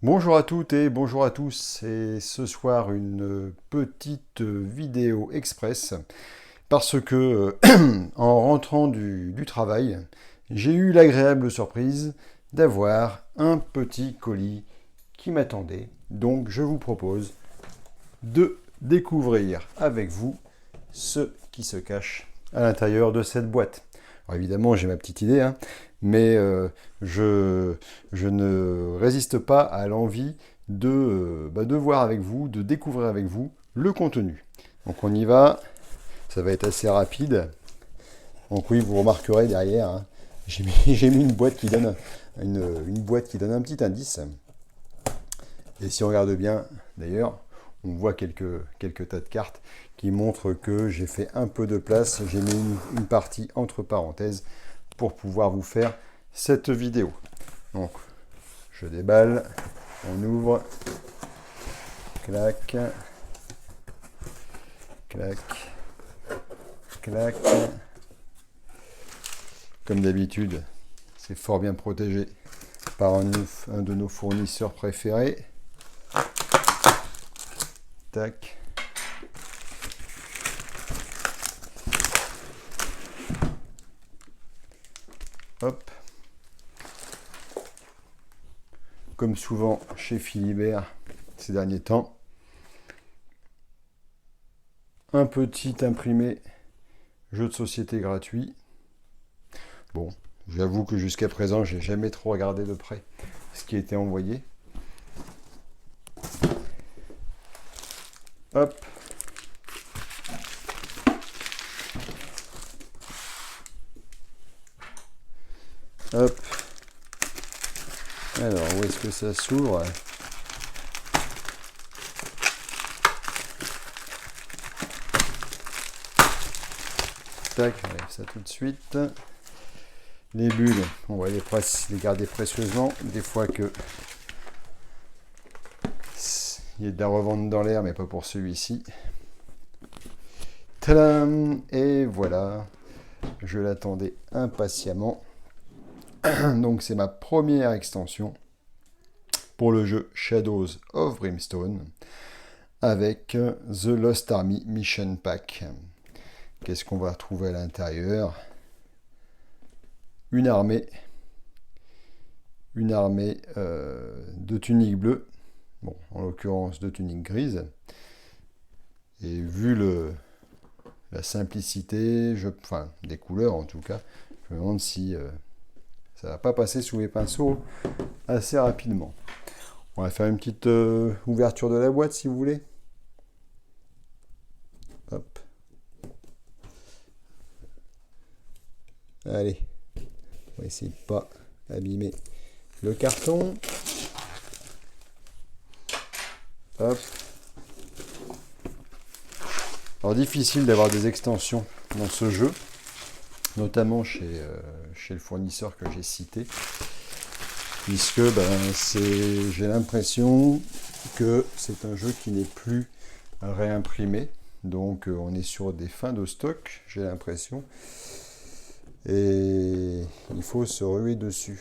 Bonjour à toutes et bonjour à tous. Et ce soir, une petite vidéo express parce que en rentrant du travail, j'ai eu l'agréable surprise d'avoir un petit colis qui m'attendait. Donc, je vous propose de découvrir avec vous ce qui se cache à l'intérieur de cette boîte. Alors évidemment, j'ai ma petite idée, hein, mais je ne résiste pas à l'envie de voir avec vous, de découvrir avec vous le contenu. Donc on y va, ça va être assez rapide. Donc oui, vous remarquerez derrière, hein, j'ai mis une boîte qui donne une boîte qui donne un petit indice. Et si on regarde bien, d'ailleurs, on voit quelques tas de cartes qui montrent que j'ai fait un peu de place. J'ai mis une partie entre parenthèses pour pouvoir vous faire cette vidéo. Donc, je déballe, on ouvre, clac, clac, clac. Comme d'habitude, c'est fort bien protégé par un de nos fournisseurs préférés. Tac. Hop. Comme souvent chez Philibert ces derniers temps, un petit imprimé jeu de société gratuit. Bon, j'avoue que jusqu'à présent, j'ai jamais trop regardé de près ce qui était envoyé. Hop. Hop. Alors, où est-ce que ça s'ouvre? Tac, j'enlève ça tout de suite. Les bulles, on va les garder précieusement. Des fois que il y a de la revente dans l'air, mais pas pour celui-ci. Tadam! Et voilà, je l'attendais impatiemment. Donc c'est ma première extension pour le jeu Shadows of Brimstone avec The Lost Army Mission Pack. Qu'est-ce qu'on va trouver à l'intérieur? Une armée de tuniques bleues, bon, en l'occurrence de tuniques grises. Et vu la simplicité, enfin des couleurs en tout cas, je me demande si ça va pas passer sous les pinceaux assez rapidement. On va faire une petite ouverture de la boîte si vous voulez. Hop. Allez, on va essayer de pas abîmer le carton. Hop. Alors difficile d'avoir des extensions dans ce jeu, notamment chez le fournisseur que j'ai cité, puisque j'ai l'impression que c'est un jeu qui n'est plus réimprimé. Donc on est sur des fins de stock, j'ai l'impression. Et il faut se ruer dessus.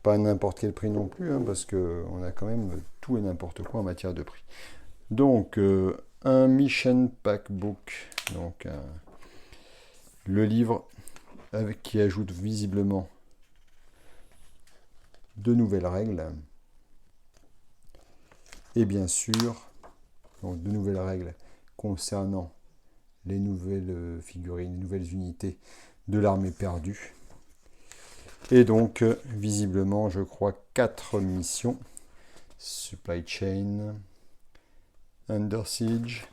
Pas n'importe quel prix non plus, hein, parce qu'on a quand même tout et n'importe quoi en matière de prix. Donc, un Mission Pack Book, donc le livre qui ajoute visiblement de nouvelles règles. Et bien sûr, donc de nouvelles règles concernant les nouvelles figurines, les nouvelles unités de l'armée perdue. Et donc, visiblement, je crois 4 missions. Supply Chain, Under Siege,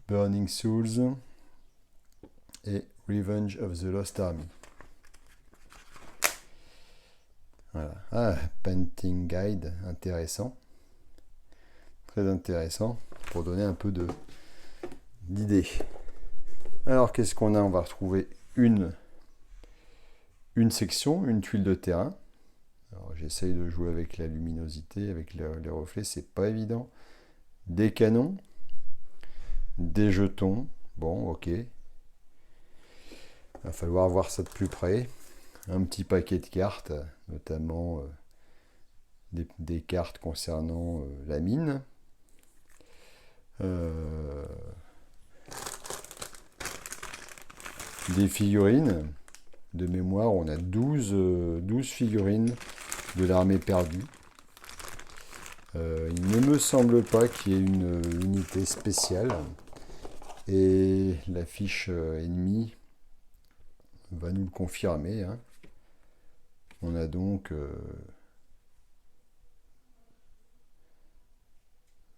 Burning Souls et Revenge of the Lost Army. Voilà. Ah, Painting Guide, intéressant. Très intéressant, pour donner un peu d'idées. Alors, qu'est-ce qu'on a? On va retrouver une section, une tuile de terrain. Alors, j'essaye de jouer avec la luminosité, avec les reflets, c'est pas évident. Des canons, des jetons. Bon, ok. Il va falloir voir ça de plus près. un petit paquet de cartes, notamment des cartes concernant la mine. Des figurines. De mémoire, on a 12 figurines de l'armée perdue. Il ne me semble pas qu'il y ait une unité spéciale. Et la fiche ennemie va nous le confirmer. Hein. On a donc...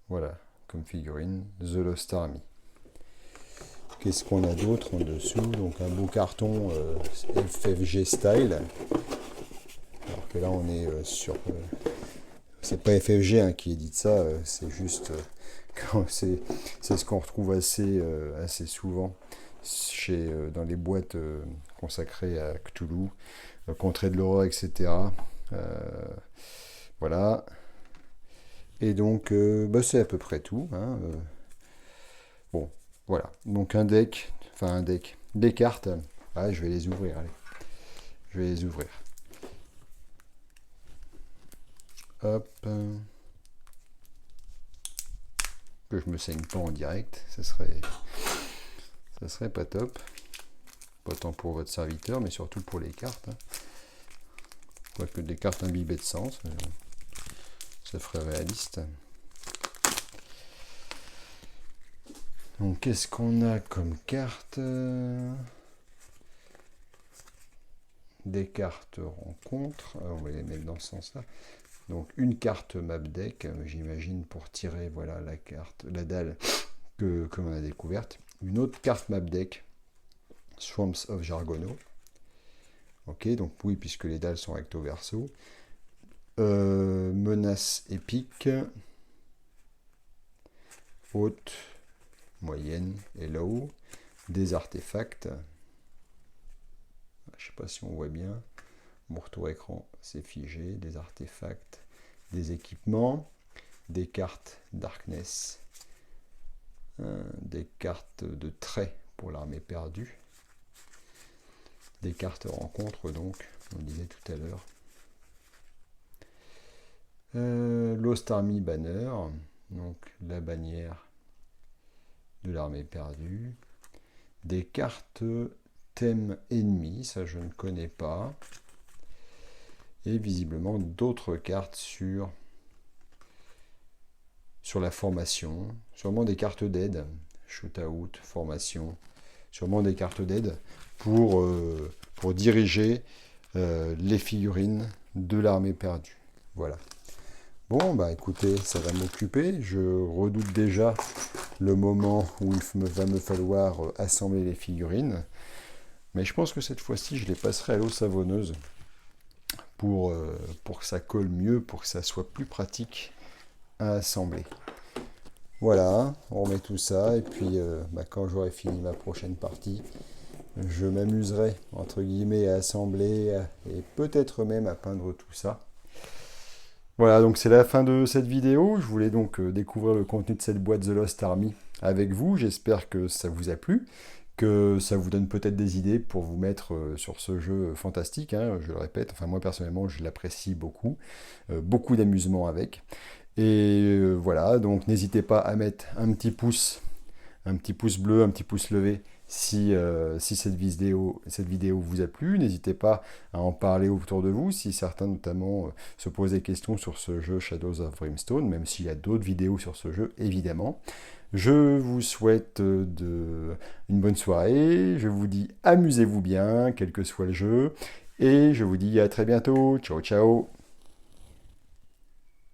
voilà, comme figurine, The Lost Army. Qu'est-ce qu'on a d'autre en dessous? Donc un beau carton FFG style. Alors que là on est sur... c'est pas FFG hein, qui édite ça, c'est juste... c'est ce qu'on retrouve assez souvent dans les boîtes consacrées à Cthulhu, Contrées de l'horreur, etc. Voilà. Et donc, c'est à peu près tout. Hein. Bon, voilà. Donc des cartes. Ah, je vais les ouvrir, allez. Je vais les ouvrir. Hop. Que je me saigne pas en direct, ça serait pas top. Pas tant pour votre serviteur, mais surtout pour les cartes. Hein. Quoique des cartes imbibées de sens, ça ferait réaliste. Donc qu'est-ce qu'on a comme carte? Des cartes rencontres. On va les mettre dans ce sens-là. Donc une carte map deck, j'imagine, pour tirer voilà la dalle que l'on a découverte. Une autre carte map deck, Swamps of Jargono. Ok, donc oui, puisque les dalles sont recto verso. Menace épique. Haute, moyenne et low. Des artefacts. Je ne sais pas si on voit bien. Mon retour écran, c'est figé. Des artefacts, des équipements, des cartes Darkness, des cartes de trait pour l'armée perdue, des cartes rencontres, donc, on le disait tout à l'heure. Lost Army Banner, donc la bannière de l'armée perdue. Des cartes thème ennemi, ça je ne connais pas. Et visiblement d'autres cartes sur la formation, sûrement des cartes d'aide, shootout, formation, sûrement des cartes d'aide pour diriger les figurines de l'armée perdue. Voilà. Bon, bah écoutez, ça va m'occuper. Je redoute déjà le moment où il va me falloir assembler les figurines. Mais je pense que cette fois-ci, je les passerai à l'eau savonneuse pour que ça colle mieux, pour que ça soit plus pratique à assembler. Voilà, on remet tout ça, et puis quand j'aurai fini ma prochaine partie, je m'amuserai, entre guillemets, à assembler, et peut-être même à peindre tout ça. Voilà, donc c'est la fin de cette vidéo. Je voulais donc découvrir le contenu de cette boîte The Lost Army avec vous. J'espère que ça vous a plu, que ça vous donne peut-être des idées pour vous mettre sur ce jeu fantastique, hein, je le répète. Enfin, moi personnellement, je l'apprécie beaucoup. Beaucoup d'amusement avec. Et voilà, donc n'hésitez pas à mettre un petit pouce bleu, un petit pouce levé si cette vidéo vous a plu. N'hésitez pas à en parler autour de vous, si certains notamment se posent des questions sur ce jeu Shadows of Brimstone, même s'il y a d'autres vidéos sur ce jeu, évidemment. Je vous souhaite une bonne soirée, je vous dis amusez-vous bien, quel que soit le jeu, et je vous dis à très bientôt. Ciao, ciao!